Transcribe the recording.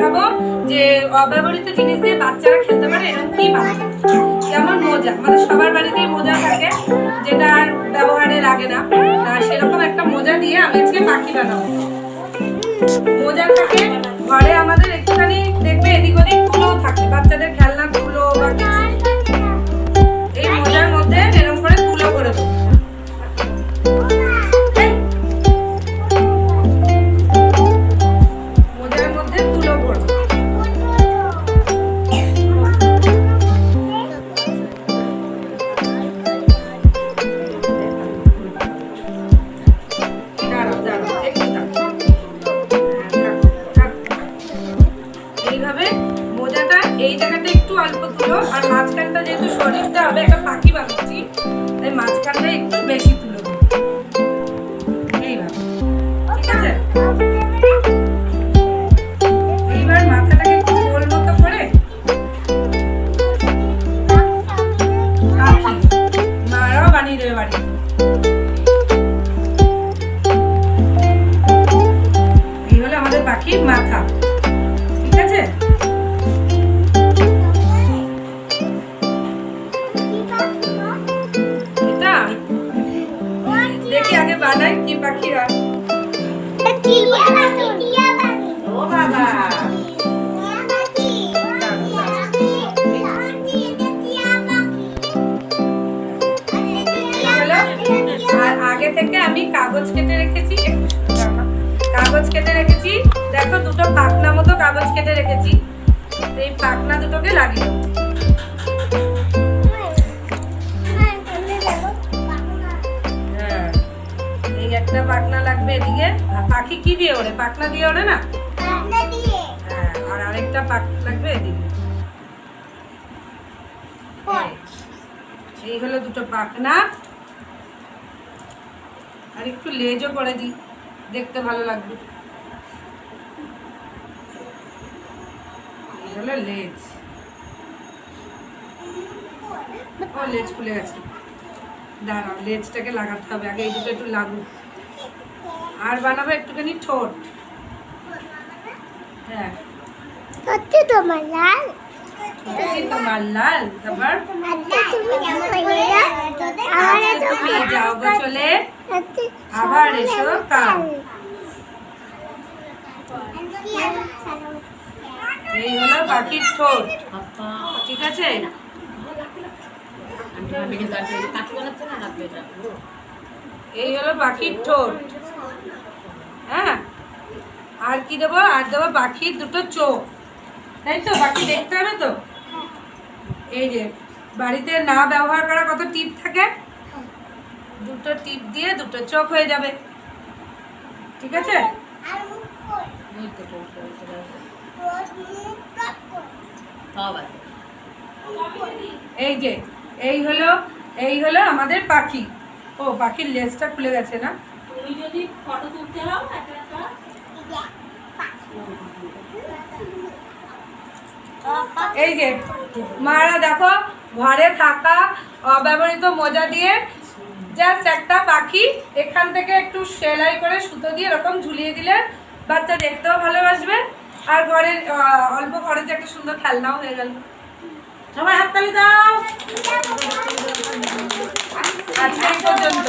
দেখাবো যে অব্যবহৃত জিনিস দিয়ে বাচ্চারা খেলতে পারে এরকম কি বানাবো। যেমন মোজা, আমাদের সবার বাড়িতেই মোজা থাকে যেটা আর ব্যবহারে লাগে না, সেরকম একটা মোজা দিয়ে আমি আজকে পাখি বানাবো। মোজা থাকে ঘরে আমাদের, একটুখানি দেখবে এদিক ওদিক তুলোও থাকে, বাচ্চাদের খেলনা তুলো বা কিছু, এই মোজার মধ্যে এরকম করে তুলো করে দেবো। মোজার মধ্যে তুলো ভরবো। এইভাবে মোজাটা এই জায়গাটা একটু অল্প তুলো, আর মাঝখানটা যেহেতু শরীরটা হবে একটা পাখি বানাচ্ছি তাই মাঝখানটা একটু বেশি তুলো এইভাবে, ঠিক আছে? এইবার মাথাটাকে একটু গোল মতো করে পাখি মারাও বানিয়ে দেবে বাড়ি। এই হলো আমাদের পাখির মাথা, ঠিক আছে? এটা দেখি আগে বানাই কি পাখি হয়। ও বাবা, আর আগে থেকে আমি কাগজ কেটে রেখেছি, কাগজ কেটে রেখেছি, দেখো দুটো পাখনা মতো কাগজ কেটে রেখেছি, এই পাখনা দুটোকে লাগিয়ে দেবো। হ্যাঁ, এই একটা পাখনা লাগবে এদিকে। পাখি কি দিয়ে ওড়ে? পাখনা দিয়ে ওড়ে না? হ্যাঁ, আর আরেকটা পাখনা লাগবে এদিকে। এই হলো দুটো পাখনা, আর একটু লেজও করে দিই, দেখতে ভালো লাগবে। এই হলো লেজ। ও লেজ খুলে গেছে, দাঁড়াও লেজটাকে লাগাতে হবে আগে, এই দুটো একটু লাগুক। আর বানাবো একটুখানি ঠোঁট। হ্যাঁ, তোমার লাল, তোমার লাল, তারপর যাও গো চলে আবার এসো কাল। এই হলো পাখির ঠোঁট, ঠিক আছে? এই হলো পাখির ঠোঁট। হ্যাঁ, আর কি দেবো? আর দেবো পাখির দুটো চোখ, তাই তো? পাখি দেখতে হবে তো। এই যে বাড়িতে না ব্যবহার করা কত টিপ থাকে, দুটো টিপ দিয়ে দুটো চোখ হয়ে যাবে, ঠিক আছে? এই যে এই হলো আমাদের পাখি। ও পাখির লেজটা খুলে গেছে না? তুমি যদি ফটো তুলতে হও এই যে মারা দেখো ঘরে থাকা অব্যবহৃত মোজা দিয়ে জাস্ট একটা পাখি এখান থেকে একটু সেলাই করে সুতো দিয়ে এরকম ঝুলিয়ে দিলে বাচ্চা দেখতেও ভালোবাসবে, আর ঘরে অল্প খরচে একটা সুন্দর খেলনাও হয়ে গেল। সবাই হাততালি দাও। আজকে এই পর্যন্ত।